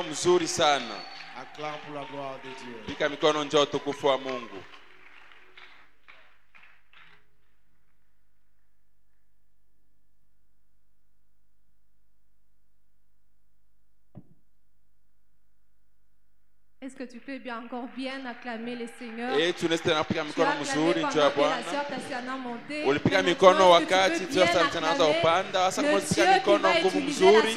Mzuri sana. Acclame pour la gloire de Dieu. Pika mikono njoo utukufu wa Mungu. Est-ce que tu peux bien encore bien acclamer le Seigneur? Tunaweza pika mikono mzuri njoo ya Bwana. Ulipiga Ulipiga mikono wakati tunaanza upanda, sasa kumpiga mikono nguvu mzuri.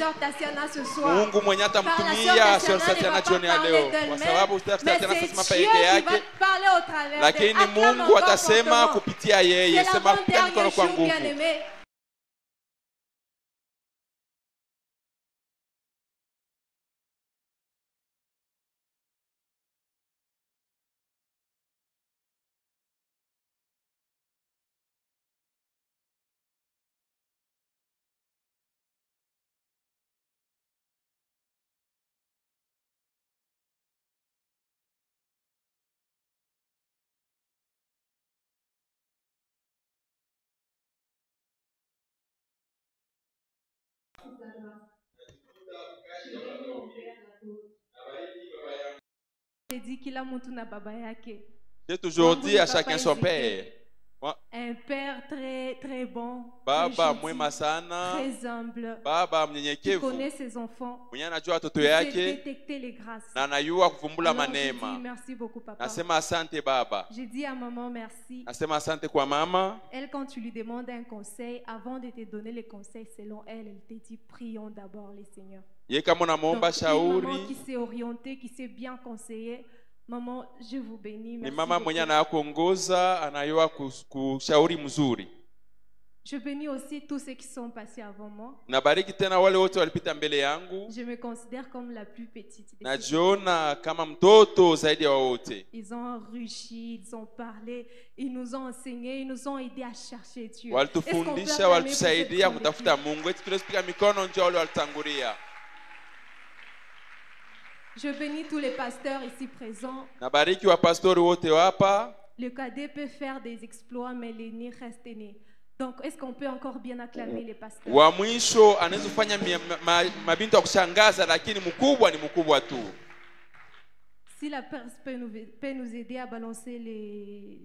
Mungu mwenye atamtumia sio Satan jioni ya leo, kwa sababu Satan anasema peke yake. Lakini Mungu atasema kupitia yeye, sema piga mikono kwa nguvu. J'ai toujours dit à chacun son père. Un père très très bon, Baba mwema sana, très humble, Baba qui mnyenyekevu, connaît ses enfants, mwenye anajua watoto qui sait yake détecter les grâces. na anajua kuvumbula Alors, je dis manema. merci beaucoup papa. Nasema asante Baba. J'ai dit à maman merci. Nasema asante kwa mama. Elle, quand tu lui demandes un conseil, avant de te donner les conseils selon elle, elle te dit prions d'abord les Seigneurs. Yeye kama unamuomba Donc, une maman shauri, qui s'est orientée, qui s'est bien conseillée, maman, je vous bénis. ni Merci mama beaucoup. mwenye anakuongoza, anayua kushauri mzuri. Je bénis aussi tous ceux qui sont passés avant moi. Nabariki tena wale wote walipita mbele yangu. Je me considère comme la plus petite. de ces Najiona kama mtoto zaidi ya wote. Ils ont enrichi, ils ont parlé, ils nous ont enseigné, ils nous ont aidés à chercher Dieu. Walitufundisha, walitusaidia kutafuta Mungu. Eti tunasikia mikono njoo wale walitangulia. Je bénis tous les pasteurs ici présents. Nabariki wa pastori wote hapa. Le cadet peut faire des exploits, mais l'aîné reste aîné. Donc, est-ce qu'on peut encore bien acclamer les pasteurs? Wa mwisho anaweza kufanya mabintu ya kushangaza, lakini mkubwa ni mkubwa tu. Si la personne peut nous aider à balancer les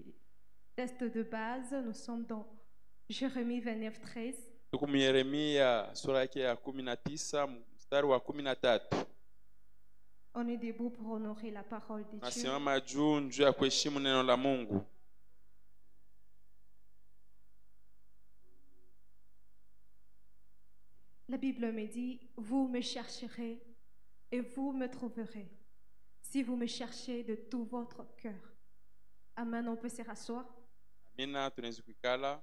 tests de base, nous sommes dans Jérémie 29:13. Tuko Yeremia sura yake ya 19 mstari wa 13. On est debout pour honorer la parole de Dieu. Nasimama juu ya kuheshimu neno la Mungu. La Bible me dit, vous me chercherez et vous me trouverez, si vous me cherchez de tout votre cœur. Amen, on peut se rasseoir. Amina, tunaweza kukala.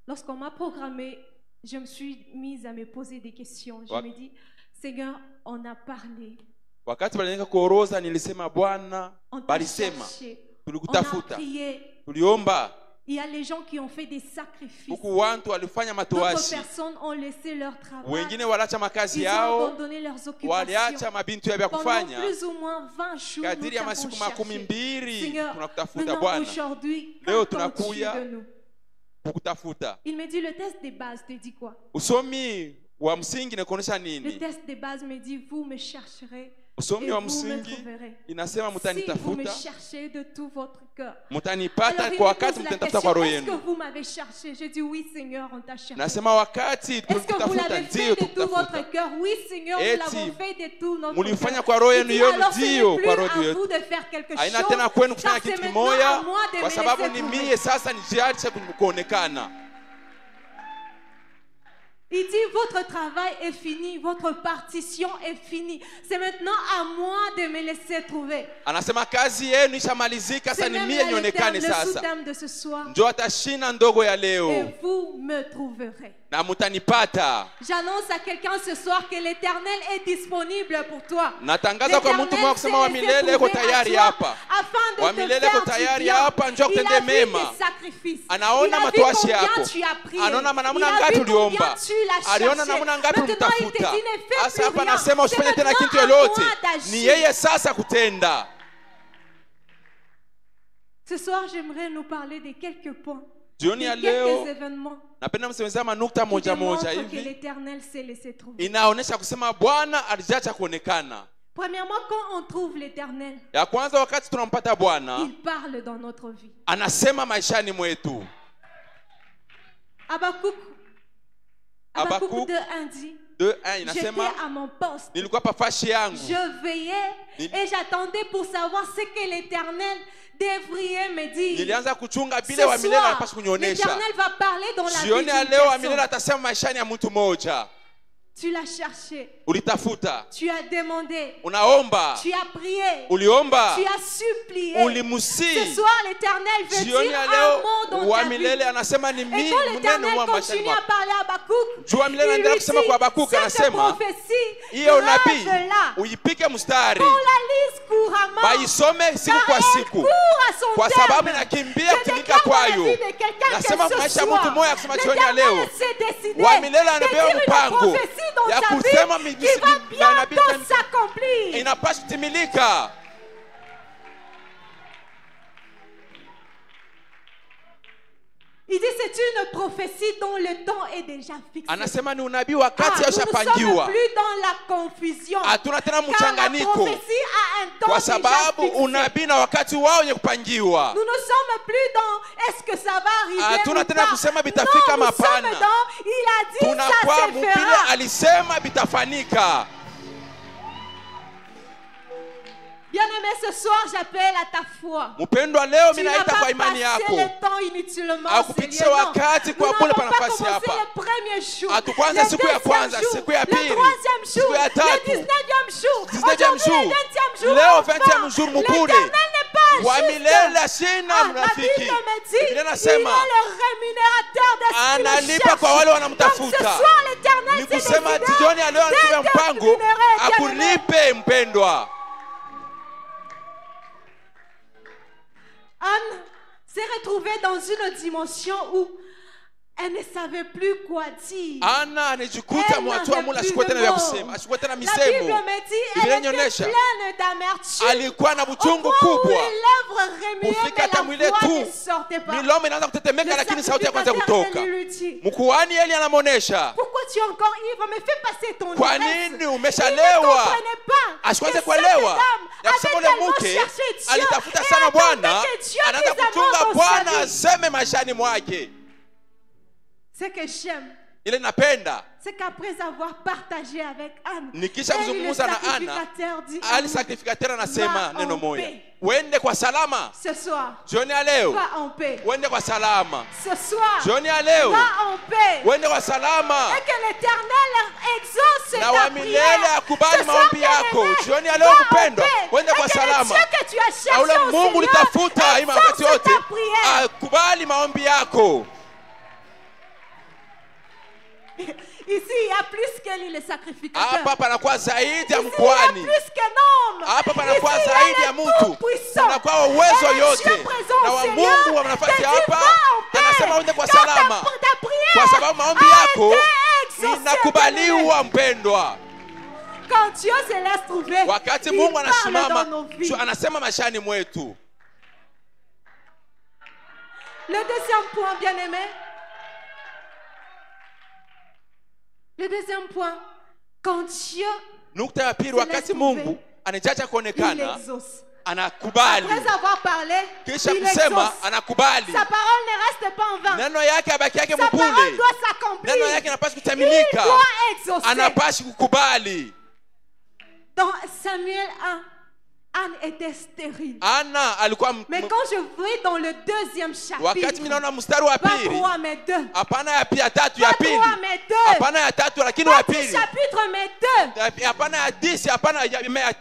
Lorsqu'on m'a programmé, je me suis mise à me poser des questions. Je me dis, Seigneur, on a parlé. Wakati walienda kuoroza nilisema Bwana, On t'a balisema, cherché, on a tulikutafuta, prié. tuliomba. Il y a les gens qui ont fait des sacrifices. Huku watu walifanya D'autres matoashi. personnes ont laissé leur travail. Wengine waliacha makazi Ils ont yao, abandonné leurs occupations. waliacha mabintu yao ya Pendant kufanya. plus ou moins 20 jours, nous Kadiri ya t'avons masiku cherché. 12 Seigneur, tunakutafuta maintenant Bwana. aujourd'hui, Leo qu'attends-tu tunakuya de nous? kukutafuta. Il me dit, le test de base te dit quoi? Usomi wa msingi inakuonesha Le nini? test de base me dit, vous me chercherez Usomi et wa vous me msingi trouverez. inasema Si vous me mtanitafuta, cherchez de tout votre cœur. mtanipata Alors, il kwa me wakati pose la mtanitafuta kwa question, roho est-ce que yenu. vous m'avez cherché? Je dis, oui Seigneur, on t'a cherché. Nasema wakati Est-ce que vous tulikutafuta l'avez fait ndio de tout votre tukutafuta. cœur? Oui Seigneur, nous Eti, l'avons fait de tout notre mulifanya cœur. kwa roho Il yenu dit, yote alors ce ndio n'est kwa plus roho à yetu. vous de faire quelque Haina chose, tena kwenu car kufanya c'est kitu maintenant à kimoja, moi de kwa me sababu laisser ni trouver. mie sasa nijiache kuonekana. Il dit, votre travail est fini, votre partition est finie. C'est maintenant à moi de me laisser trouver. Anasema kazi yenu ishamalizika, C'est sasa ni même mie là le nionekane thème, le sasa. sous-thème de ce soir. Ndio atashina ndogo ya Et leo vous me trouverez. na mutanipata. J'annonce à quelqu'un ce soir que l'Éternel est disponible pour toi. Natangaza kwa mtu mmoja kusema wa milele yuko tayari hapa. Afin Wa de te milele faire yuko du tayari bien. hapa, njoo Il kutende a vu mema. tes sacrifices. Anaona Il a vu matoashi combien yako. tu as prié. Anaona Il namna a ngapi vu combien uliomba. tu l'as Aliona cherché. namna ngapi Maintenant, il te ulimtafuta. dit, ne fais Sasa plus hapa rien. nasema C'est usifanye tena maintenant kitu à lolote. moi d'agir. Ni yeye sasa kutenda. Ce soir, j'aimerais nous parler de quelques points Jioni ya de leo quelques événements napenda msemezea manukta qui moja démontrent moja que hivi l'Éternel s'est laissé trouver. inaonesha kusema Bwana alijacha kuonekana. Premièrement, quand on trouve l'Éternel, Ya kwanza wakati tunampata Bwana, il parle dans notre vie. anasema maishani mwetu. Habakkuk Habakkuk 2:1 dit, 2:1 j'étais inasema à mon poste, nilikuwa pafashi yangu. je veillais et j'attendais pour savoir ce que l'Éternel devrait me dire. Nilianza kuchunga Ce bile wa milele soir, anapaswa kunionesha. l'Éternel va parler dans la vie Jioni ya d'une leo wa milele personne. atasema maishani ya mtu mmoja. Tu l'as cherché, Ulitafuta, tu as demandé, unaomba, tu as prié, uliomba, tu as supplié. ulimusi. Ce soir, l'Éternel veut Jioni dire ya un leo mot dans wa ta vie. milele anasema ni Et mimi quand neno l'Éternel mwa maishani continue à mwako. parler à Habakkuk, Jua milele il anaendelea lui kusema kwa Habakkuk, dit, cette anasema prophétie, hiyo nabii grave-la, uipike mstari, qu'on la lise couramment, waisome siku car kwa elle siku, court à son kwa terme. sababu inakimbia Je kutimika déclare dans la kwayo. vie de quelqu'un Nasema que ce maisha ya soir, mtu mmoja kusema jioni ya l'Éternel leo s'est décidé wa milele de anapewa dire une mpango prophétie dans ya ta kusema vie qui va bientôt s'accomplir. inapaswa kutimilika. Il dit c'est une prophétie dont le temps est déjà fixé. Anasema ni unabii wakati Nous ne sommes ushapangiwa. plus dans la confusion. Hatuna tena Car la mchanganyiko, prophétie a un temps kwa déjà sababu fixé. unabii na wakati wao wenye kupangiwa. Nous ne sommes plus dans est-ce que ça va arriver Hatuna ou tena pas. kusema bitafika Non, nous sommes mapana. dans il a dit ça Tunakuwa se mupile fera. alisema bitafanika. Bien-aimé, ce soir j'appelle à ta foi. Mpendwa, leo Tu mimi n'as naita pas kwa imani passé yako. le temps inutilement. Hakupitisha Seigneur, non. wakati kwa Nous bure n'avons pa pas nafasi commencé hapa. le premier jour, Hatukuanza le siku ya kwanza, deuxième jour, siku ya le pili, troisième siku jour, ya le tatu, 19e jour, 19e aujourd'hui jour. le 20e jour. Leo enfin, 20e jour mupule. l'Éternel n'est pas Wa juste. milele asina Ah, la mnafiki. Bible me dit, Biblia il est inasema le rémunérateur de ce qui le analipa kwa wale cherche. Donc ce wanamtafuta. soir l'Éternel Ni s'est kusema décidé jioni ya leo anatupa mpango de te rémunérer, bien-aimé. akulipe mpendwa. Anne s'est retrouvée dans une dimension où elle ne savait plus quoi dire. Ana anajikuta Elle mwatu n'avait amula plus asikuwa de tena vya mots. kusema, asikuwa tena La Bible misemo. me dit Biblia elle était inaonyesha pleine d'amertume. alikuwa na Au buchungu point où kubwa, les lèvres remuaient, kufika mais hata la mwile voix tu ne sortait pas. milomo inaanza kutetemeka, Le lakini sauti ya kwanza sacrificateur kutoka. lui dit, Mkuhani Eli anamwonesha, pourquoi tu es encore ivre? Me fais passer ton kwa ivresse. nini Il ne umeshalewa? comprenait pas que Asikweze cette kuelewa dame ya kusema avait ule tellement mke cherché Dieu alitafuta et sana attendait Bwana, que Dieu anaanza dise un kuchunga mot dans Bwana sa vie. aseme maishani mwake. Ce que j'aime, Ile napenda c'est qu'après avoir partagé avec Anne, nikisha Eli, le kuzungumza na Ana, sacrificateur dit, ali sacrificateur anasema Va neno en moja, paix. uende kwa salama. ce soir, Jioni ya leo va en paix. uende kwa salama. Ce soir, Jioni ya leo va en paix. uende kwa salama, Et que l'Éternel exauce na ta wa milele prière. akubali Ce soir, maombi yako. bien-aimé, Jioni ya va leo en mpendwa, paix. uende kwa Et que le salama. Dieu que tu as Na ule cherché au Mungu Seigneur, litafuta ima wakati exauce wote, ta prière. akubali maombi yako. Ici, il y a plus qu'Élie le sacrificateur. Hapa panakuwa zaidi ya Ici, il y a mkwani. plus qu'un homme. Hapa panakuwa Ici, il y a zaidi ya le mtu, Tout-Puissant. unakuwa uwezo Et le yote, Dieu présent na au wa Seigneur Mungu wa nafasi te dit, hapa va en paix. anasema uende kwa Car salama, ta prière kwa sababu maombi a yako été exaucée, inakubaliwa mpendwa. quand Dieu se laisse trouver, Wakati il Mungu parle dans anasimama nos vies. anasema maishani mwetu. Le deuxième point, bien-aimé. Le deuxième point, quand Dieu, Nukta ya pili, wakati Mungu anajacha il kuonekana exauce. anakubali, Après avoir parlé, kisha il kusema exauce. anakubali. Sa parole ne reste pas en vain. Neno yake abaki yake Sa parole mpule, doit s'accomplir. neno yake anapaswa Il kutimilika, doit exaucer. anapashi kukubali. Dans Samuel 1, Anne était stérile. Ana alikuwa Mais quand je vais dans le deuxième wakati chapitre, mimi naona mstari wa pas pili, 3 mais 2. hapana ya pili, ya tatu, ya Pas pili, 3 mais 2. hapana ya tatu, lakini wa Pas 10 pili, chapitres mais 2. hapana ya 10, hapana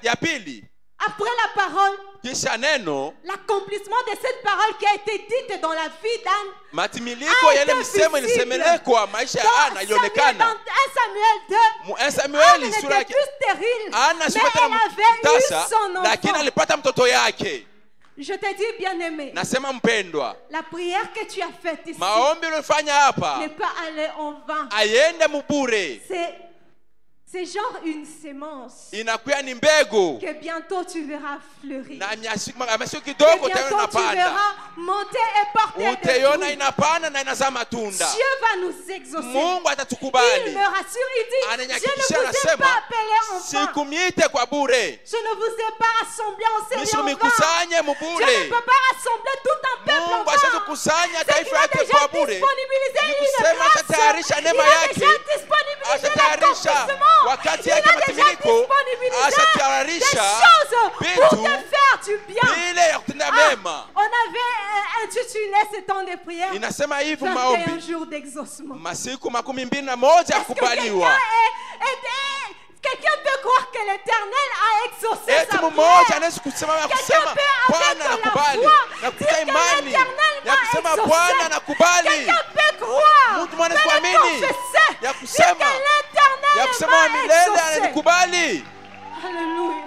ya pili. Après la parole, Kisha neno l'accomplissement de cette parole qui a été dite dans la vie d'Anne, matimiliko ya ile misemo ilisemelekwa maisha ya Ana dans ilionekana. 1 Samuel 2, Mu Anne Samueli sura n'était yake plus stérile, Ana mais sipata elle avait eu tasa, son lakini enfant. alipata mtoto yake. Je te dis, bien-aimé, Nasema mpendwa, la prière que tu as faite ici maombi uliyofanya hapa n'est pas allée en vain. ayende mubure. C'est genre une sémence inakuwa ni mbegu que bientôt tu verras fleurir. na masiku Que kidogo bientôt utaona tu inapanda, verras monter et porter des utaiona fruits. inapanda na inazaa matunda. Dieu va nous exaucer. Mungu Il atatukubali. me rassure, il dit, je Ananyakikishia, ne vous ai anasema, pas appelé enfant. Sikumwite kwa bure, Je ne vous ai pas rassemblé en série en vain. nisikukusanye Je ne mubure. peux pas rassembler tout un peuple en Mungu vain. asiweze kukusanya C'est qu'il taifa a yake déjà kwa bure. disponibilisé Ni une kusema grâce. atatayarisha Il neema a yake, déjà disponibilisé atatayarisha l'accomplissement. wakati Il a yake déjà matimiko, disponibilisé des atatayarisha choses pour vitu te faire du bien. vile ya kutenda Ah, mema. on avait intitulé ce temps de prière Inasema hivi 21 maombi, jours d'exaucement. masiku 21 ya Est-ce que kukubaliwa. quelqu'un peut croire que l'Éternel a exaucé Eti sa mmoja prière? anaweza kusema na Quelqu'un kusema peut avec Bwana la nakubali foi na dire kutia que imani l'Éternel ya m'a kusema exaucé. Bwana nakubali, Quelqu'un peut croire, mtu mwana peut le kuamini confesser, ya dire que kusema ya l'Éternel kusema wa m'a milele exaucé. ananikubali. Alléluia.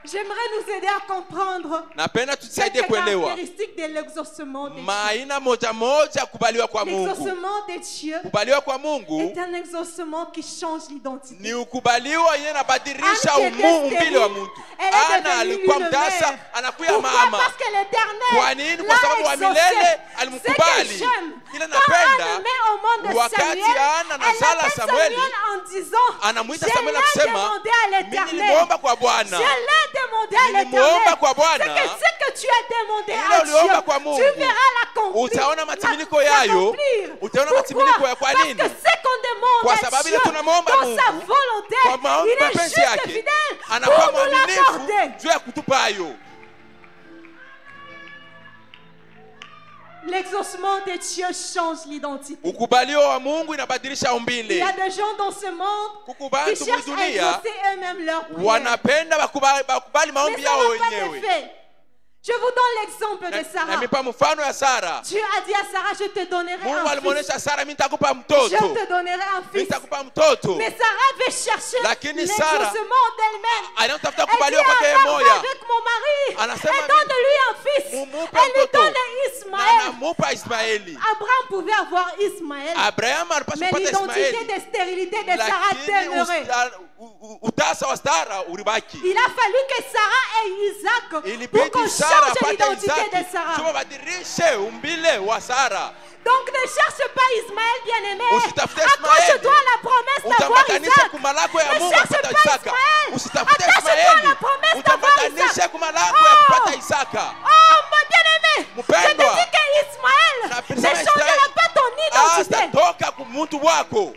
J'aimerais nous aider à comprendre Napenda tusaidie quelques kuelewa caractéristiques de l'exaucement de Dieu. maaina moja moja ya kubaliwa kwa Mungu. L'exaucement de Dieu Kubaliwa kwa Mungu est un exaucement qui change l'identité. ni ukubaliwa yeye anabadilisha Anne qui était umbile wa stérile, mtu. elle est Ana devenue alikuwa une mtasa, mère. anakuwa Pourquoi? mama. Parce que l'Éternel Kwa nini? Kwa sababu wa l'a milele exaucé. Ce que alimkubali. j'aime, Kile quand napenda, Anne met au monde de wakati Samuel, Anna anazala elle appelle Samueli, Samuel en disant, anamuita je Samueli l'ai akisema, demandé à mimi l'Éternel. nilimwomba kwa Bwana. Je l'ai demandé à Nilimwomba l'Éternel. kwa Bwana. Ce que tu as demandé Ile à uliomba Dieu, kwa Mungu. tu verras l'accomplir. Utaona matimiliko yayo. Utaona matimiliko ya kwa nini? Parce que ce qu'on demande Kwa à sababu ile Dieu tunamwomba dans Mungu, sa volonté, kwa maombi il est mapenzi juste yake, fidèle anakuwa pour nous mwaminifu l'accorder. juu ya kutupa hayo. L'exaucement de Dieu change l'identité. Ukubaliwa wa Mungu inabadilisha Il y umbile. a des gens dans ce monde Kuku qui bantu cherchent à mudunia exaucer eux-mêmes leurs prières. wanapenda bakubali Mais maombi ça yao n'a pas wenyewe. d'effet. Je vous donne l'exemple de Sarah. Namipa mfano ya Sara. Dieu a dit à Sarah, je te donnerai Mungu un fils. alimuonesha Sara, mimi nitakupa Je mtoto. te donnerai un Mimi fils. nitakupa mtoto. Mais Sarah veut chercher Lakini Sarah l'exaucement d'elle-même. anatafuta Elle dit, kubaliwa kwake yeye Abraham, moja. avec mon mari, Anasema et donne-lui un fils. mumupe Elle lui mtoto. donne Na Ismaël. anamupa Ismaeli. Abraham pouvait avoir Ismaël, Abraham alipaswa mais kupata l'identité Ismaeli. de stérilité de Sarah Lakini demeurait. utasa wa Sara ulibaki. Il a fallu que Sarah ait Isaac pour Ilibidi qu'on Sara change apate l'identité Isaki. de Sarah. Tubadilishe umbile wa Sara. Donc ne cherche pas Ismaël, bien-aimé. Usitafute Accroche-toi à la promesse d'avoir Utambatanishe Isaac. kumalako ya Ne Mungu cherche kupata pas Isaka. Ismaël. Usitafute Attache-toi à Ismaeli. la promesse d'avoir Utambatanishe Isaac. kumalako ya kupata Isaka. Oh, mon bien-aimé, je te Mpendwa. dis que Ismaël Na ne prisema changera pas ton identité. Asitatoka kumuntu wako.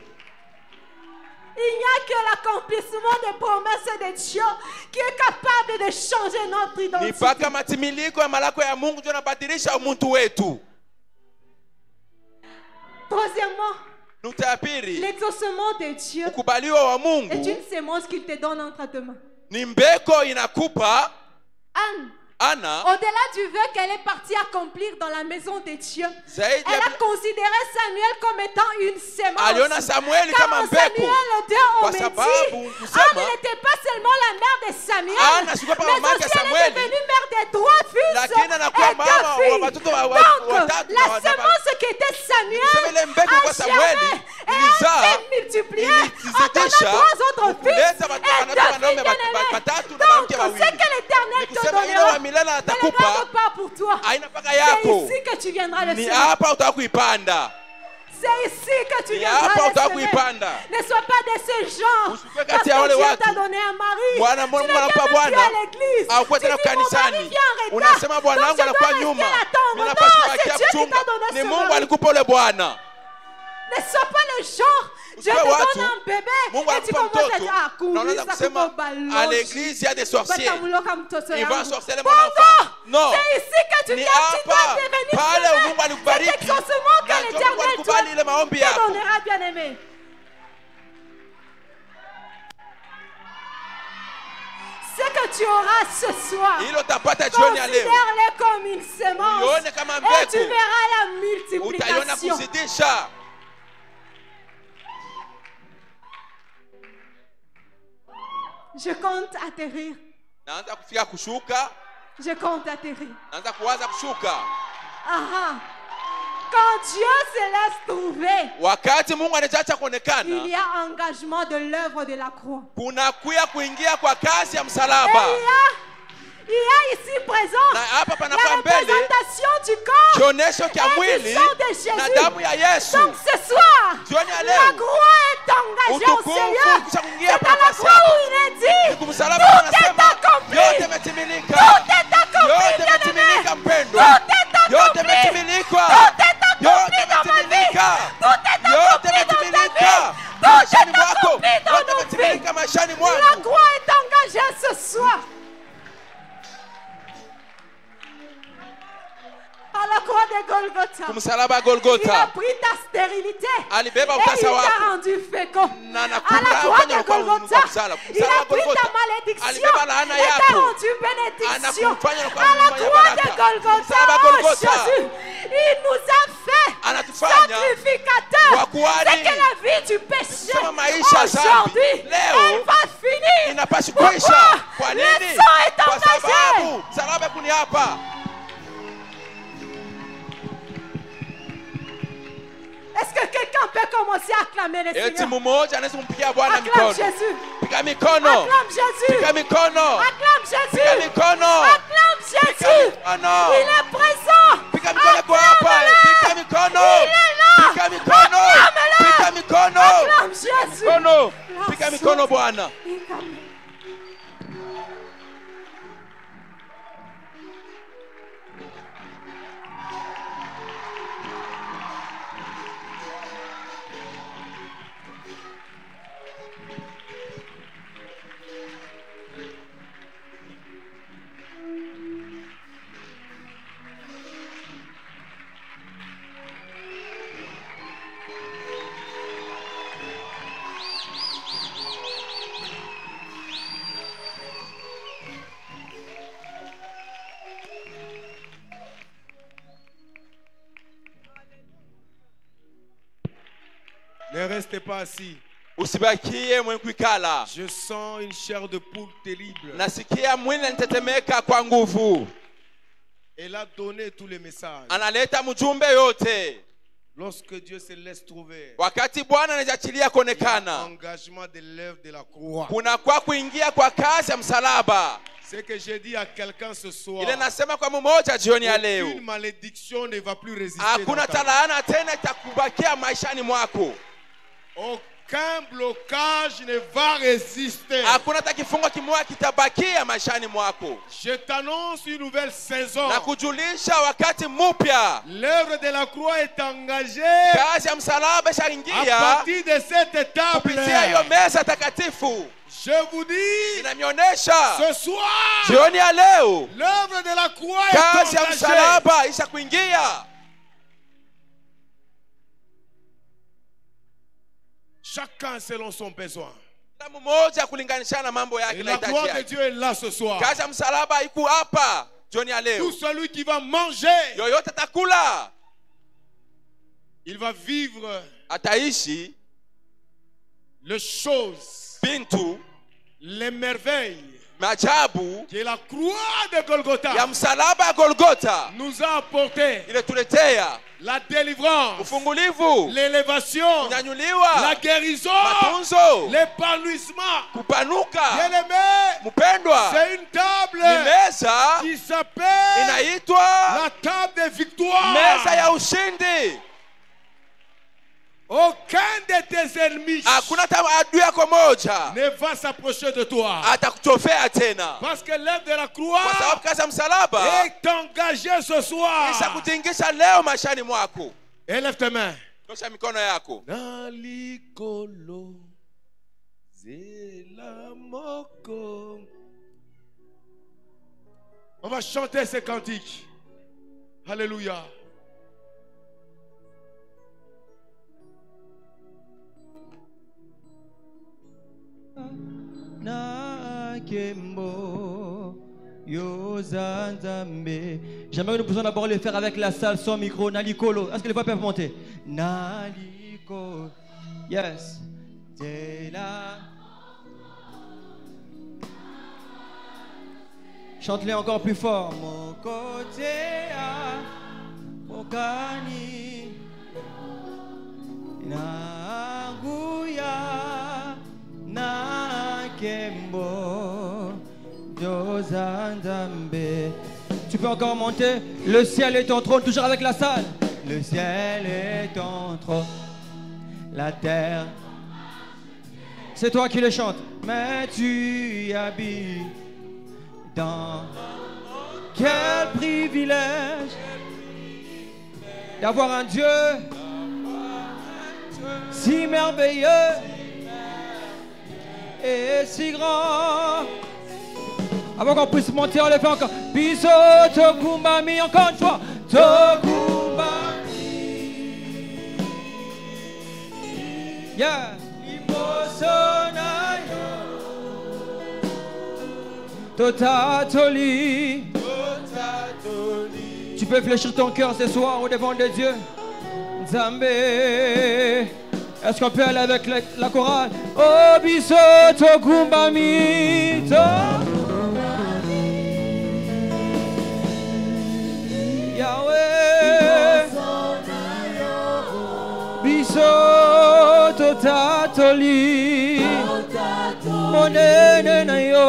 Il n'y a que l'accomplissement des promesses de Dieu qui est capable de changer notre Ni identité. mpaka matimiliko ya malako ya Mungu ndio yanabadilisha umuntu wetu. Troisièmement, Nukta ya pili, l'exaucement de Dieu ukubaliwa wa est Mungu une sémence qu'il te donne entre tes mains. ni mbeko inakupa. Anne, Ana au-delà du vœu qu'elle est partie accomplir dans la maison de Dieu, zaidi elle a ya considéré Samuel comme étant une sémence. aliona Samueli Car kama en mbeko. Samuel 2, on Kwa me sababu dit, kusema Anne n'était pas seulement la mère de Samuel, Anna sikuwa mais kama mama aussi ya elle est Samueli. devenue mère de 3 fils Lakini anakuwa et mama 2 wa filles. watoto Donc, watatu na la wa- sémence qui était Samuel Kusema ile mbegu a kwa Samueli germé et a ilizaa, été multipliée en ilizidisha, donnant 3 autres fils kuleta et wanaume 2 filles watatu na bien-aimées. wanawake Donc, wawili. ce que l'Éternel Ni te kusema ile donnera wa milele ne le atakupa garde pas pour toi. haina mpaka C'est yako. ici que tu viendras le Ni semer. hapa utaka kuipanda. C'est ici que tu Ni viendras hapa le utaka semer. kuipanda. Ne sois pas de ce genre. Usikue Parce kati ya wale que Dieu watu. t'a donné un mari. Bwana Tu Mungu ne viens anampa même plus Bwana à l'église. au kwa Tu tena dis, mon mari kanisani. vient en retard. Unasema bwana Donc wangu je anakuwa dois nyuma. rester l'attendre. Mimi Non, napaswa c'est kubakia Dieu qui kuchunga. t'a donné Ni ce Mungu mari. alikupa ule bwana. Ne sois pas le genre. Dieu te Usiwe watu. donne un bébé. Mungu Et tu anakupa commences à mtoto. dire, ah, Na unaanza kuuliza kusema kuko balozi. à l'église il y a des sorciers. Batamuloka mtoto Il va yangu. sorceller mon Bongo. enfant. Non. C'est ici que tu Ni viens, tu dois hapa devenir pale semer. Mungu alikubariki. Cet exaucement que Na ndio Mungu l'Éternel alikubali ile maombi te yako. donnera, bien-aimé. Ce que tu auras ce soir, Hilo utapata jioni ya leo. considère-les comme une sémence. Uione kama Et tu mbegu. verras la Utaiona multiplication. kuzidisha. Je compte atterrir. Naanza kufika kushuka. Je compte atterrir. Naanza kuwaza kushuka. Aha. Quand Dieu se laisse trouver, wakati Mungu anachacha kuonekana, il y a engagement de l'œuvre de la croix. kuna kuingia kwa kazi ya msalaba. Il y a ici présent la représentation du corps et du sang de Jésus. Donc ce soir, la croix est engagée au Seigneur. C'est à la croix où il est dit, tout est accompli. Tout est accompli, bien-aimé. Tout est accompli. Tout est accompli dans ma vie. Tout est accompli dans ta vie. Tout est accompli dans nos vies. La croix est engagée ce soir. À la croix de Golgotha, il a pris ta stérilité et il t'a rendu fécond. À la croix de Golgotha, il a pris ta malédiction et t'a rendu bénédiction. À la croix de Golgotha, oh Jésus, il nous a fait sacrificateurs. C'est que la vie du péché aujourd'hui, elle va finir. Pourquoi? Le sang est engagé. Est-ce que quelqu'un peut commencer à acclamer le Seigneur? Acclame Jésus. Acclame Jésus. Acclame Jésus. Acclame Jésus. Il est présent. Acclame-le. Il est là. Acclame Jésus. Ne restez pas assis. Usibakie mwenye kuikala. Je sens une chair de poule terrible. Nasikia mwili unitetemeka kwa nguvu. Elle a donné tous les messages. Analeta mjumbe yote. Lorsque Dieu se laisse trouver, wakati Bwana anajachilia kuonekana, engagement de l'œuvre de la croix. Kuna kwa kuingia kwa kazi ya msalaba. Ce que j'ai dit à quelqu'un ce soir. Ile nasema kwa mmoja jioni ya leo. Une malédiction ne va plus résister. Hakuna talaana tena itakubakia maishani mwako. Aucun blocage ne va résister. Hakuna takifungo kimoja kitabakia maishani mwako. Je t'annonce une nouvelle saison. Nakujulisha wakati mpya. L'œuvre de la croix est engagée. Kazi ya msalaba ishaingia. À partir de cette table. Kupitia hiyo meza takatifu. Je vous dis, ce soir, jioni ya leo, l'œuvre de la croix est engagée. Kazi ya msalaba ishakuingia. Chacun selon son besoin. Et la gloire de Dieu est là ce soir. Tout celui qui va manger, il va vivre les choses, les merveilles que la croix de Golgotha nous a apporté. La délivrance, l'élévation, la guérison, l'épanouissement. Bien-aimé, c'est une table qui s'appelle la table de victoire. Aucun de tes ennemis ne va s'approcher de toi. Parce que l'œuvre de la croix est engagée ce soir. Élève tes mains. On va chanter ces cantiques. Alléluia. J'aimerais nous pouvons d'abord le faire avec la salle sans micro. Nalikolo. Est-ce que les voix peuvent monter? Naliko. Yes. Chante-les encore plus fort. Mon côté a mon cani. Nanguya Nakembo Dozandambe. Tu peux encore monter. Le ciel est ton trône, toujours avec la salle. Le ciel est ton trône, la terre. C'est toi qui le chantes. Mais tu habites dans... Quel privilège d'avoir un Dieu si merveilleux et si grand. Avant qu'on puisse monter, on le fait encore. Biso Tokumbami, encore une fois. Tokumbami. Yeah. Totatoli. Tu peux fléchir ton cœur ce soir au devant de Dieu. Nzambe. Est-ce qu'on peut aller avec la chorale? Oh biso tokumbami. Yahweh. Biso totatoli. Monene na yo.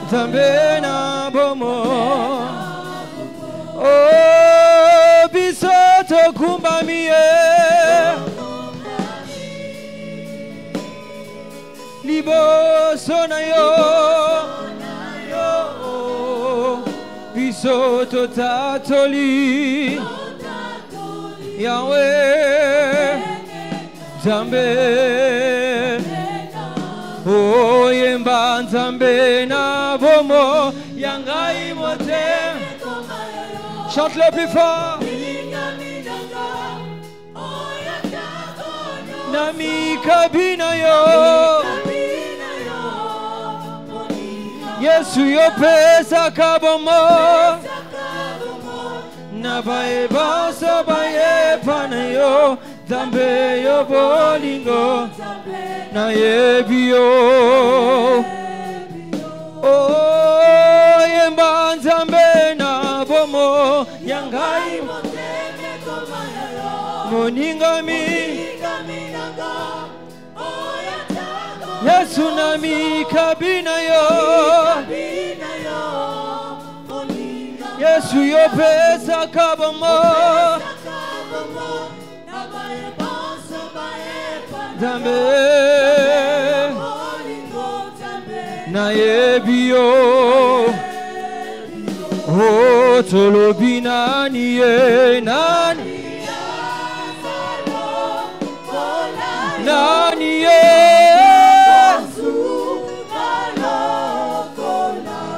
Nzambe na bomo. Oh, bisoto kumbamiye liboso na yo bisoto tatoli Yahweh Nzambe oh yemba Nzambe na bomo yangai mote. Chante le plus fort. Nami kabina yo. Yesu yo pesa kabomo. Nabaye basa baye pana yo. Zambe yo bolingo. Na yebio. Oh yemba Nzambe na bomo yangai moningami Yesu nami kabina yo Yesu yo pesa kabomo Zambe na yebio oh tolobi nani ye nani nani ye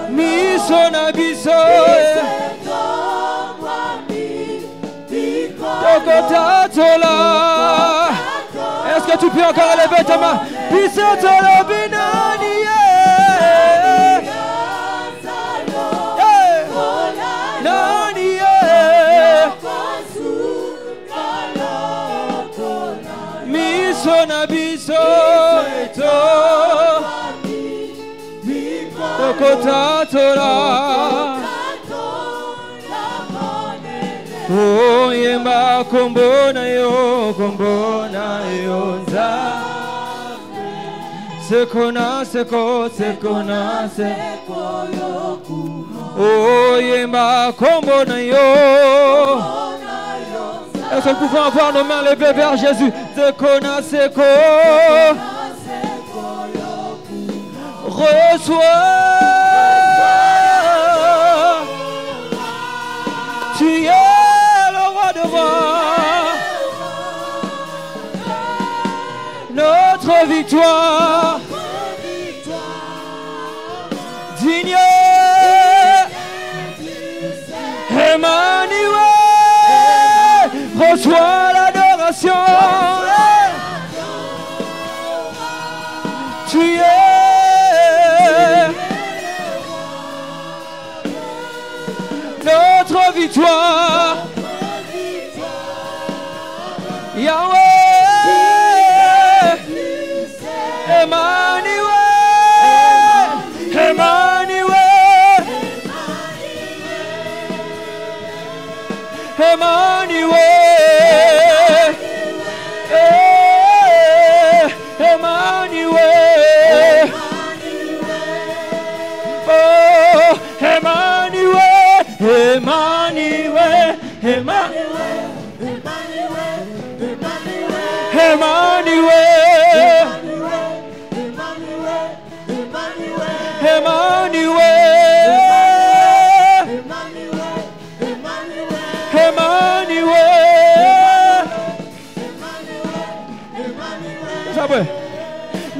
miso na biso tokotatola. Est-ce que tu peux encore élever ta main? Biso tolobi nani ye Sona biso eto Tokotatola Oh yemba kombona yo nza Sekona seko yoku Oh yemba kombona yo. Est-ce que nous pouvons avoir nos mains levées vers Jésus? Reçois. Tu es le roi de rois. Notre victoire. Digne. Emmanuel. Reçois l'adoration. Tu es notre victoire. Yahweh, Emmanuel, Emmanuel, Emmanuel,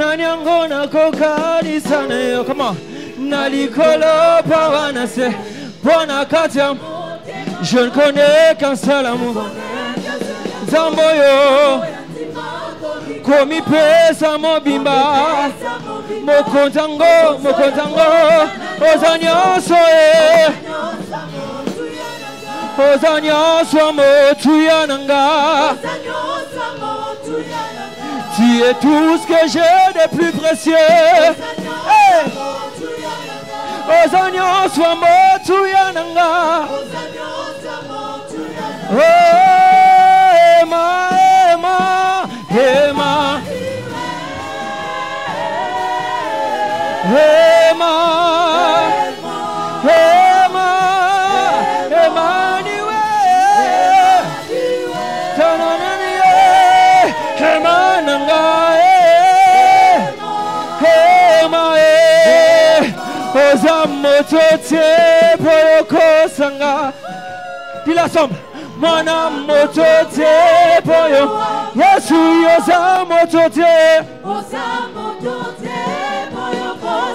nanyango nakokanisa nayo. Come on. Nalikolo pawanase bona katia. Je ne connais qu'un seul amour. Zamboyo komi pesa mobimba mokontango ozanyoso ozanyoso motuyananga. Tu es tout ce que j'ai de plus précieux. Ozanyoso motuyananga. Ema, ema, ema, ema, ema, Emmanuel, tanananiye, emananga, ema, ozamotote poyoko sanga. Dis l'ensemble. Mwana motote poyo Yesu yoza motote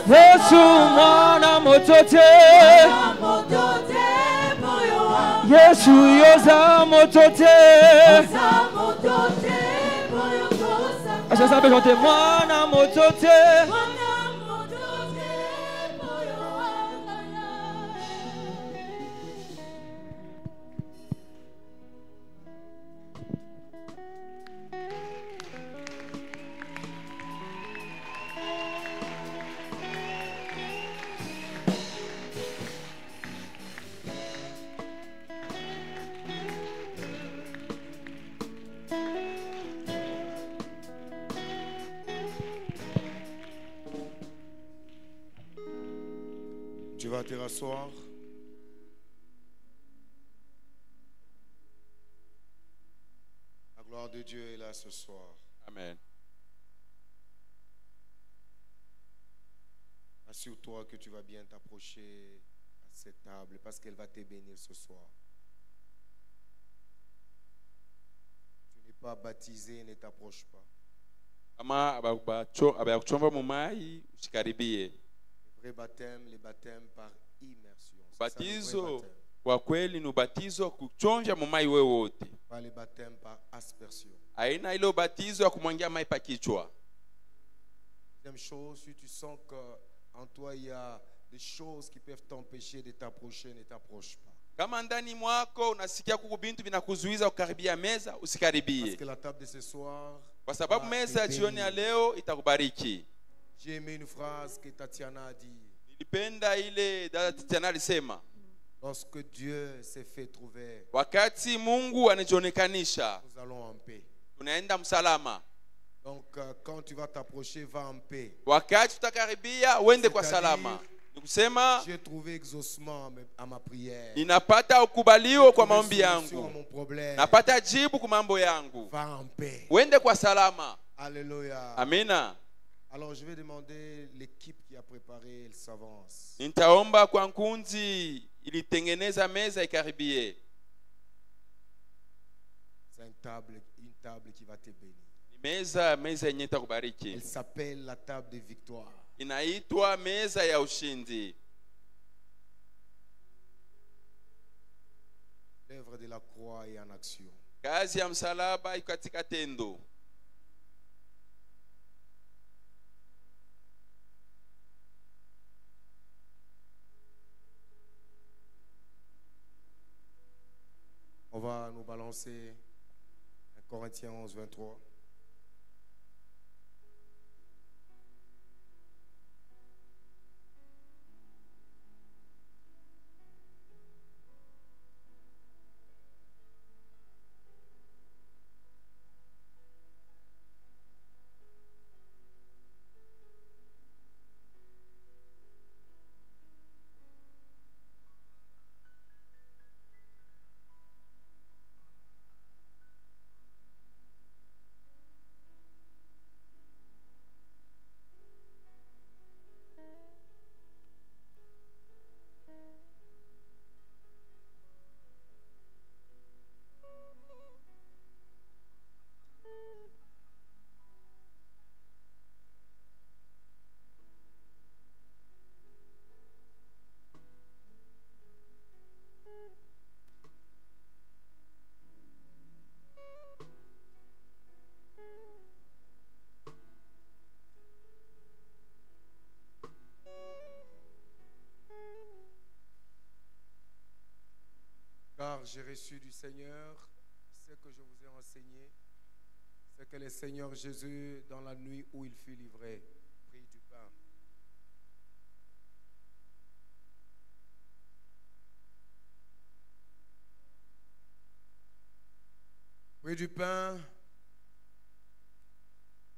Yesu mwana motote Yesu yoza motote ça peut chanter mwana motote. Tu vas te rasseoir. La gloire de Dieu est là ce soir. Amen. Assure-toi que tu vas bien t'approcher à cette table parce qu'elle va te bénir ce soir. Tu n'es pas baptisé, ne t'approche pas. Le vrai baptême, les baptêmes par immersion. Batizo wa kweli ni ubatizo kuchonja mumai wewe wote. Pas le baptême par aspersion. Aina ile ubatizo ya kumwangia mai pa kichwa. Deuxième chose, si tu sens que en toi il y a des choses qui peuvent t'empêcher de t'approcher, ne t'approche pas. Kama ndani mwako unasikia kuko bintu vinakuzuiza kukaribia meza, usikaribie. Parce que la table de ce soir, kwa sababu meza jioni ya leo itakubariki. J'ai aimé une phrase que Tatiana a dit. Nilipenda ile dada Tatiana alisema. Lorsque Dieu s'est fait trouver, wakati Mungu anajionekanisha, nous allons en paix. Tunaenda msalama. Donc quand tu vas t'approcher, va en paix. Wakati utakaribia, uende kwa salama. Nikusema, j'ai trouvé exaucement à ma prière. Ninapata ukubaliwo kwa maombi yangu. Napata jibu kwa mambo yangu. Va en paix. Uende kwa salama. Alléluia. Amina. Alors je vais demander l'équipe qui a préparé, elle s'avance. Nitaomba kwa nkunzi ilitengeneza meza ikaribie. C'est une table qui va te bénir. Meza yenye itakubariki. Elle s'appelle la table de victoire. Inaitwa meza ya ushindi. L'œuvre de la croix est en action. Kazi ya msalaba iko katika tendo. On va nous balancer 1 Corinthiens 11, 23. j'ai reçu du Seigneur, ce que je vous ai enseigné, c'est que le Seigneur Jésus, dans la nuit où il fut livré, prit du pain. Prit du pain,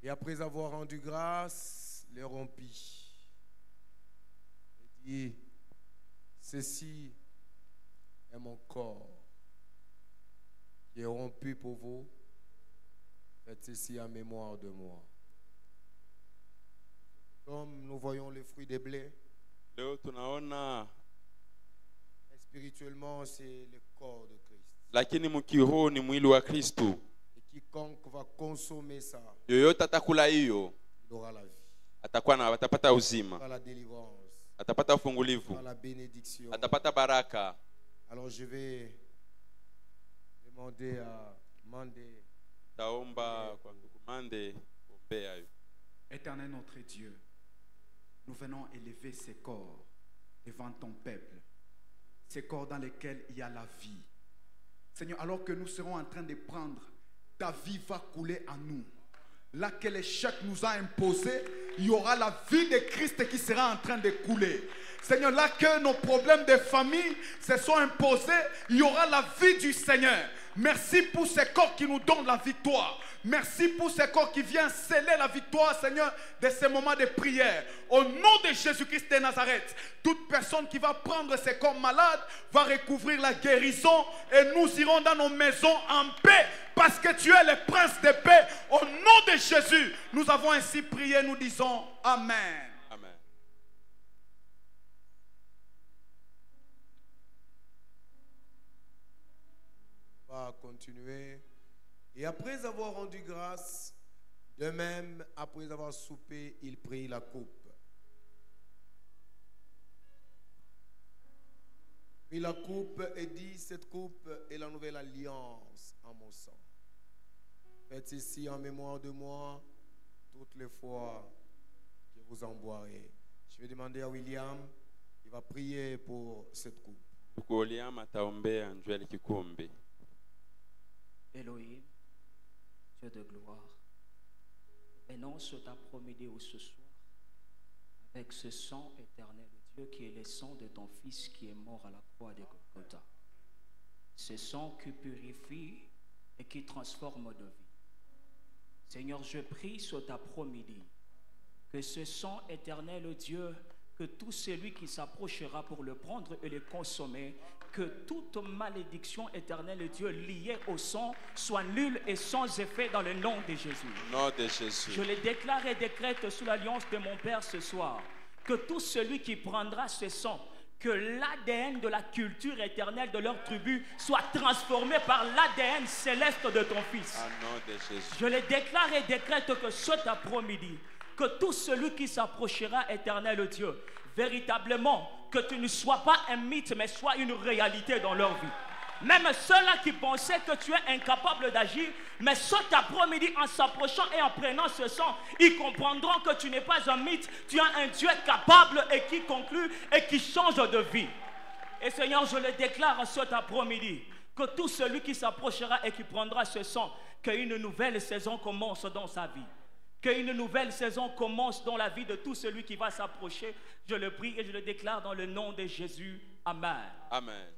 et après avoir rendu grâce, le rompit. Il dit, ceci est mon corps qui est rompu pour vous. Faites ceci en mémoire de moi. Comme nous voyons le fruit des blés, spirituellement c'est le corps de Christ. Lakini mkiroho ni mwili wa Kristo. Et quiconque va consommer ça, yoyote atakula hiyo, il aura la vie, atapata uzima, la délivrance, atapata ufungulivu, la bénédiction. atapata baraka. Alors je vais demander à Mandé. Éternel notre Dieu, nous venons élever ces corps devant ton peuple, ces corps dans lesquels il y a la vie. Seigneur, alors que nous serons en train de prendre, ta vie va couler en nous. Là que l'échec nous a imposé, il y aura la vie de Christ qui sera en train de couler. Seigneur, là que nos problèmes de famille se sont imposés, il y aura la vie du Seigneur. Merci pour ces corps qui nous donnent la victoire. Merci pour ces corps qui viennent sceller la victoire, Seigneur, de ces moments de prière. Au nom de Jésus-Christ de Nazareth, toute personne qui va prendre ces corps malades va recouvrir la guérison et nous irons dans nos maisons en paix parce que tu es le prince de paix. Au nom de Jésus, nous avons ainsi prié, nous disons Amen. Amen. On va continuer. Et après avoir rendu grâce, de même, après avoir soupé, il prit la coupe. Prit la coupe et dit, cette coupe est la nouvelle alliance en mon sang. Faites ceci en mémoire de moi, toutes les fois que vous en boirez. Je vais demander à William, il va prier pour cette coupe. Elohim, Dieu de gloire, venons sur ta promidé ou ce soir avec ce sang éternel, Dieu, qui est le sang de ton Fils qui est mort à la croix de Golgotha. Ce sang qui purifie et qui transforme de vie. Seigneur, je prie sur ta promidé que ce sang éternel, Dieu, que tout celui qui s'approchera pour le prendre et le consommer, que toute malédiction éternelle, Dieu, liée au sang, soit nulle et sans effet dans le nom de Jésus. Nom de Jésus. Je le déclare et décrète sous l'alliance de mon Père ce soir, que tout celui qui prendra ce sang, que l'ADN de la culture éternelle de leur tribu soit transformé par l'ADN céleste de ton Fils. Au nom de Jésus. Je le déclare et décrète que cet après-midi, que tout celui qui s'approchera, éternel Dieu, véritablement, que tu ne sois pas un mythe, mais sois une réalité dans leur vie. Même ceux-là qui pensaient que tu es incapable d'agir, mais cet après-midi, en s'approchant et en prenant ce sang, ils comprendront que tu n'es pas un mythe, tu es un Dieu capable et qui conclut et qui change de vie. Et Seigneur, je le déclare cet après-midi, que tout celui qui s'approchera et qui prendra ce sang, qu'une nouvelle saison commence dans sa vie. Qu'une nouvelle saison commence dans la vie de tout celui qui va s'approcher. Je le prie et je le déclare dans le nom de Jésus. Amen. Amen.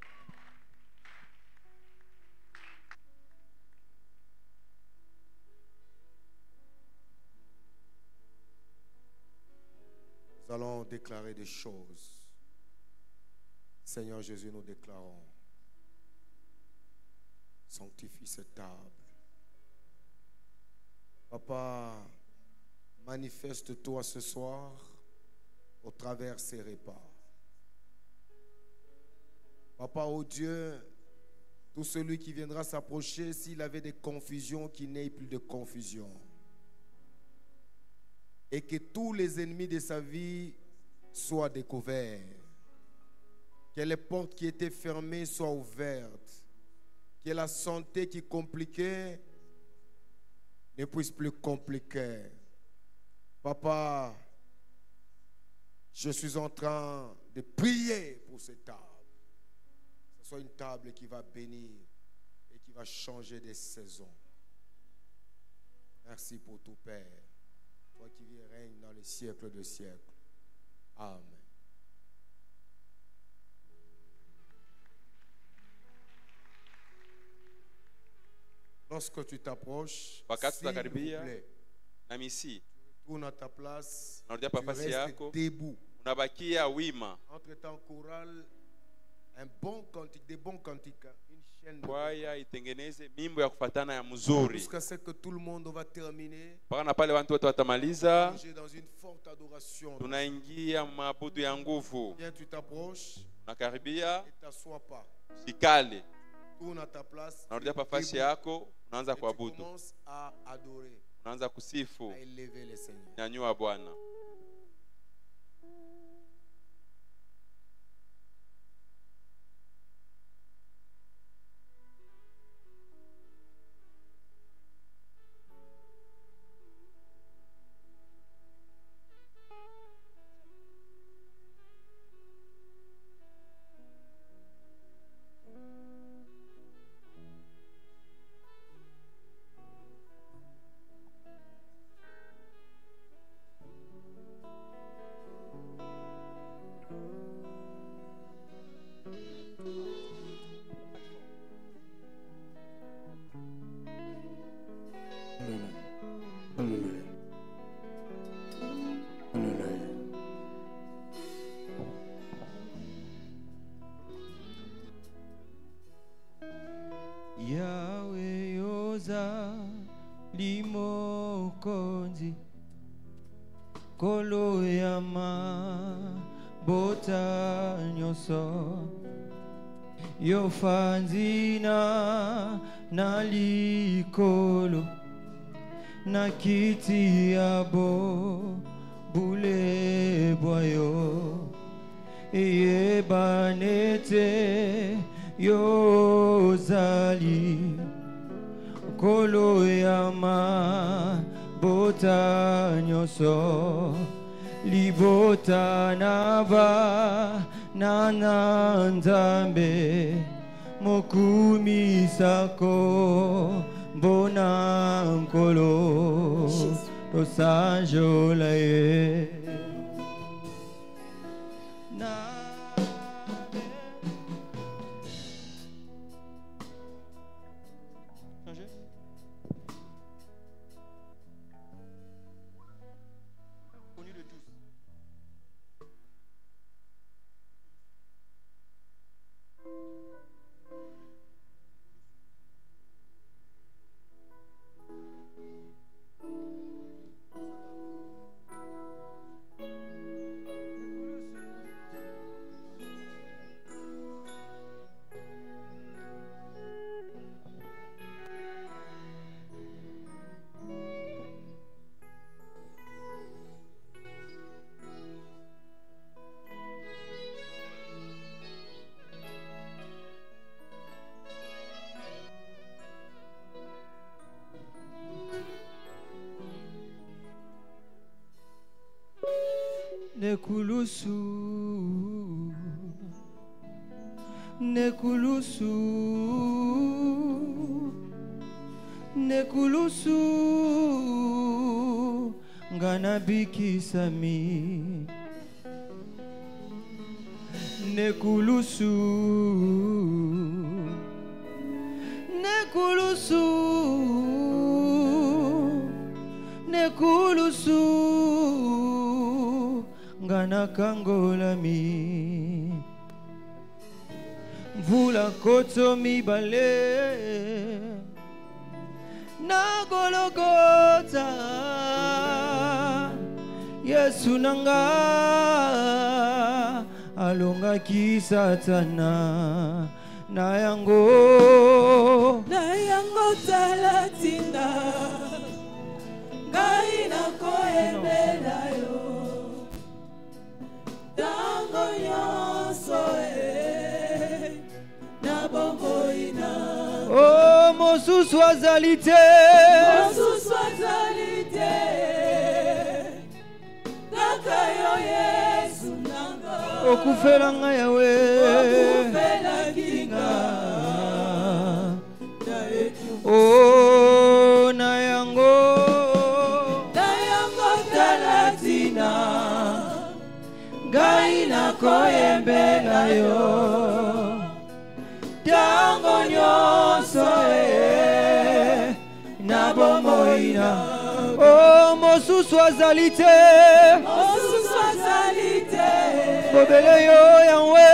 Nous allons déclarer des choses. Seigneur Jésus, nous déclarons. Sanctifie cette table. Papa, manifeste-toi ce soir au travers ces repas. Papa, oh Dieu, tout celui qui viendra s'approcher, s'il avait des confusions, qu'il n'ait plus de confusion. Et que tous les ennemis de sa vie soient découverts. Que les portes qui étaient fermées soient ouvertes. Que la santé qui compliquait ne puisse plus compliquer. Papa, je suis en train de prier pour cette table. Que ce soit une table qui va bénir et qui va changer des saisons. Merci pour tout, Père. Toi qui vis et règnes dans les siècles de siècles. Amen. Lorsque tu t'approches, s'il vous plaît, tourne à ta place, tu restes debout. Entre-temps, chorale, un bon cantique, des bons cantiques, une chaîne. Jusqu'à ce que tout le monde va terminer. Dans une forte adoration. Viens, tu t'approches. Et t'assois pas. Tourne à ta place. Tu commences à adorer. À élever le Seigneur. Yahweh yoza limokonzi kolo yama bota nyoso yofanzina na likolo na kiti yabo bule boyo yebanete yozali kolo yama bota nyoso libota naba nana nzambe mokumi sako bona nkolo tosanjola ye Nekulusu, nekulusu, nekulusu, nganabiki sami. Nekulusu, nekulusu, nekulusu. Ngana kangolami mvula koto mibale na Golgotha Yesu nanga alongaki satana na yango talatina ngai nakoyembela yo tango nyonso na bomboina oh mosusu azali te kaka yo Yesu nanga okufela nga yawe okufela kinga Oh nayango talatina ngai nakoyembela yo tango nyonso na bomoina. Oh mosusu azali te bobele yo yawe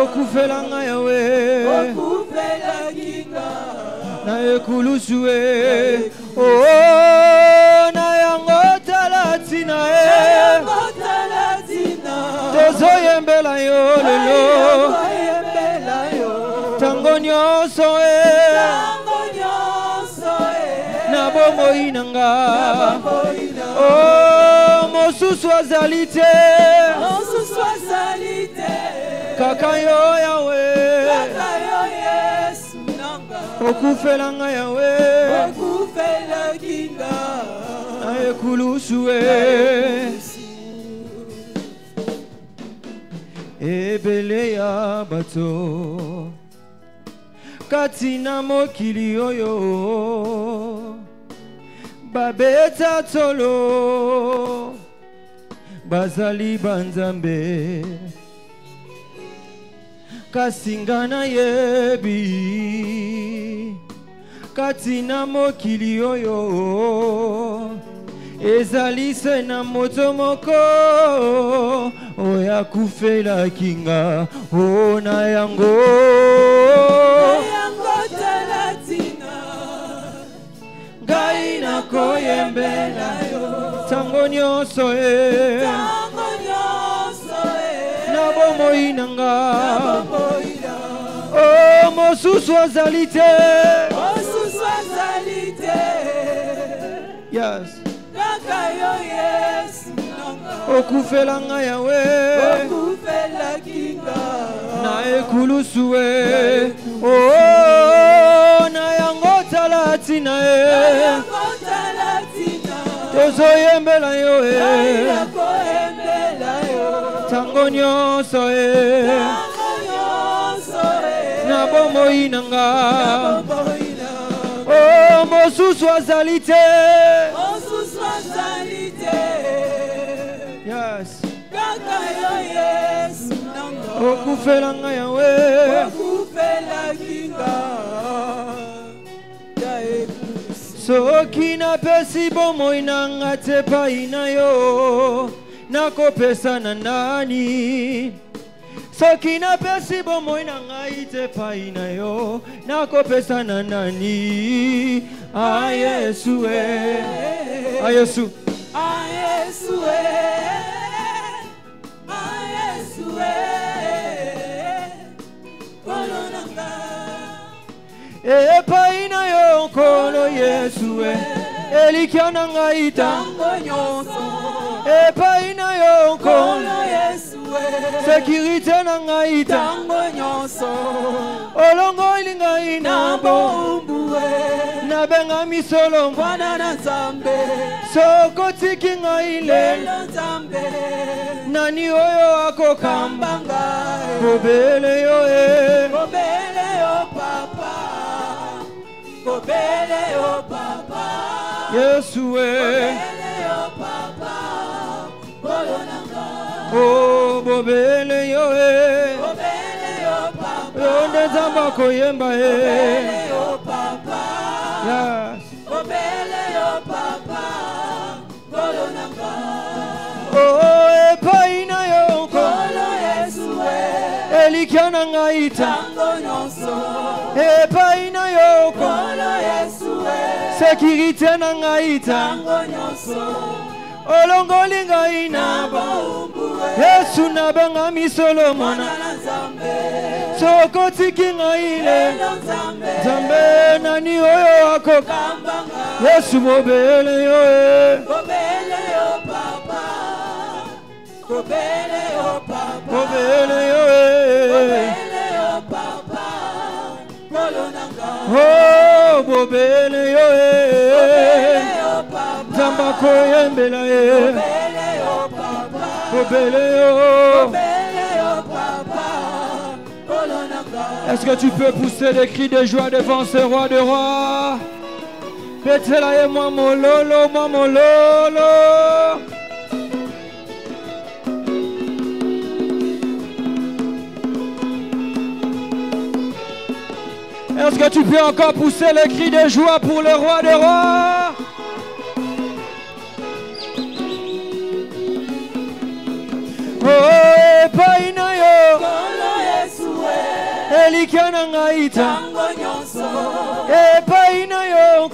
okufela nga yawe na ekulusu oh na yango talatina tozoyembela yo lelo tango nyonso na bomoi nanga. Oh mosusu azali te kaka yo yawe okufela nga yawe na ekulusu ebele ya bato kati na mokili oyo babeta tolo bazali banzambe kasinga na yebi kati na mokili oyo ezali se na moto moko oya kufela kinga o na yango talatina ngai nakoyembela yo tango nyonso na bomoi nanga. Oh mosusu azali te yes okufela nga yawe na ekulusu oh na yango talatina tozoyembela yo tango nyonso na bomoi nanga. Oh mosusu azali te yes okufela nga yawe soki napesi bomoi nanga te epai na yo nakopesa na nani? Soki napesi bomoi na ngai te epai na yo nakopesa na nani? Yesu Yesu epai na yo nkolo Yesu elikia na ngai tango nyonso epai na yo nkolo Yesu sekirite na ngai tango nyonso olongoli ngai na bombu na benga misolo mwana na Nzambe sokotiki ngai lelo Nzambe nani oyo akokamba ngai kobele yo papa kobele yo papa Yesu kobele yo papa bolonanga oh bobele yo papa onde Nzamba koyemba bobele yo papa yes bobele yo papa bolonanga oh epai na yo nkolo Yesu elikia na ngai tango nyonso epai na yo nkolo Yesu sekirite na ngai tango nyonso olongoli ngai na bombu Yesu na benga misolo mwana sokotiki ngai lelo Nzambe nani oyo akokamba Yesu bobele yo papa bobele yo papa bolonanga oh bobele yo Nzamba koyembela bobele yo papa bolonanga Est-ce que tu peux pousser des cris de joie devant ce roi de rois? Betela et moi mon lolo, moi mon lolo. Est-ce que tu peux encore pousser les cris de joie pour le roi des rois? Oh, paina yo. Elikana ngaita. Paina yo.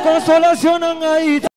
Consolation ngaita.